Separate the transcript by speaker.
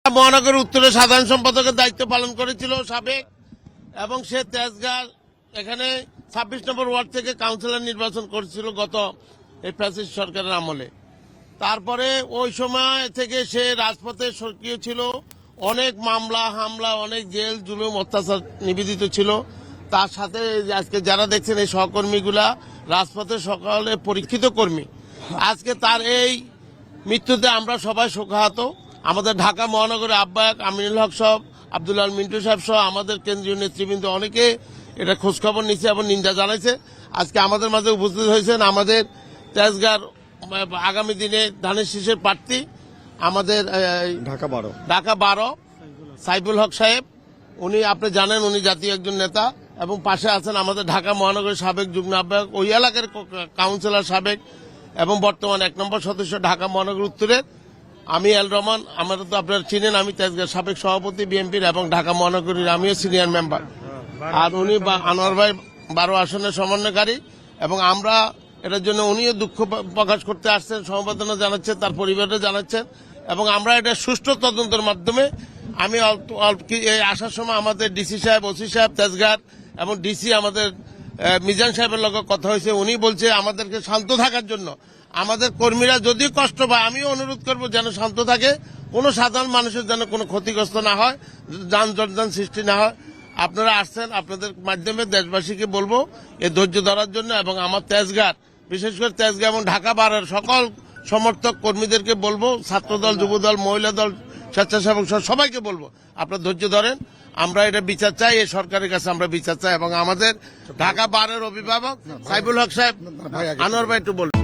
Speaker 1: মহানগর উত্তরের সাধারণ সম্পাদকের দায়িত্ব পালন করেছিল সাবেক, এবং সে তেজগাঁ এখানে 26 নম্বর ওয়ার্ড থেকে কাউন্সিলর নির্বাচন করেছিল গত এই ফ্যাসিস্ট সরকারের আমলে। তারপরে ওই সময় থেকে সে রাজপথে সক্রিয় ছিল, অনেক মামলা হামলা, অনেক জেল জুলুম অত্যাচার নিবেদিত ছিল। তার সাথে আজকে যারা দেখছেন এই সহকর্মীগুলা রাজপথে সকলে পরীক্ষিত কর্মী, আজকে তার এই মৃত্যুতে আমরা সবাই শোকাহত। আমাদের ঢাকা মহানগরের আহ্বায়ক আমিনুল হক সাহেব, আব্দুল আল মিন্টু সাহেব সহ আমাদের কেন্দ্রীয় নেতৃবৃন্দ অনেকে এটা খোঁজখবর নিচ্ছে এবং নিন্দা জানাইছে। আজকে আমাদের মাঝে উপস্থিত হয়েছেন আমাদের তেজগাঁর আগামী দিনে ধানের শীষের প্রার্থী আমাদের ঢাকা 12 সাইফুল হক সাহেব। উনি আপনি জানেন উনি জাতীয় একজন নেতা, এবং পাশে আছেন আমাদের ঢাকা মহানগরের সাবেক যুগ্ম আহ্বায়ক, ওই এলাকার কাউন্সিলর সাবেক এবং বর্তমান 1 নম্বর সদস্য ঢাকা মহানগর উত্তরের আমি এল রহমান। আমরা তো আপনারা চিনেন, আমি তেজগাঁর সাবেক সভাপতি বিএনপির এবং ঢাকা মহানগরীর আমিও সিনিয়র মেম্বার। আর উনি আনোয়ার ভাই 12 আসনের সমন্বয়কারী, এবং আমরা এটার জন্য উনিও দুঃখ প্রকাশ করতে আসছেন, সমবেদনা জানাচ্ছেন, তার পরিবারে জানাচ্ছেন, এবং আমরা এটা সুষ্ঠু তদন্তের মাধ্যমে আমি আসার সময় আমাদের ডিসি সাহেব, ওসি সাহেব তেজগাঁর এবং ডিসি আমাদের মিজান সাহেবের লগে কথা হয়েছে। উনি বলছে আমাদেরকে শান্ত থাকার জন্য, আমাদের কর্মীরা যদি কষ্ট পায় আমিও অনুরোধ করব যেন শান্ত থাকে, কোনো সাধারণ মানুষের যেন কোনো ক্ষতিগ্রস্ত না হয়, যান সৃষ্টি না হয়। আপনারা আসছেন, আপনাদের মাধ্যমে দেশবাসীকে বলবো এই ধৈর্য ধরার জন্য, এবং আমার তেজগাঁর বিশেষ করে তেজগাঁ এবং ঢাকা 12 সকল সমর্থক কর্মীদেরকে বলবো, ছাত্রদল, যুবদল, মহিলা দল, স্বেচ্ছাসেবক সবাইকে বলবো আপনারা ধৈর্য ধরেন। আমরা এটা বিচার চাই, এই সরকারের কাছে আমরা বিচার চাই, এবং আমাদের ঢাকা 12 অভিভাবক সাইফুল হক সাহেব, আনোয়ার ভাই একটু বলবো।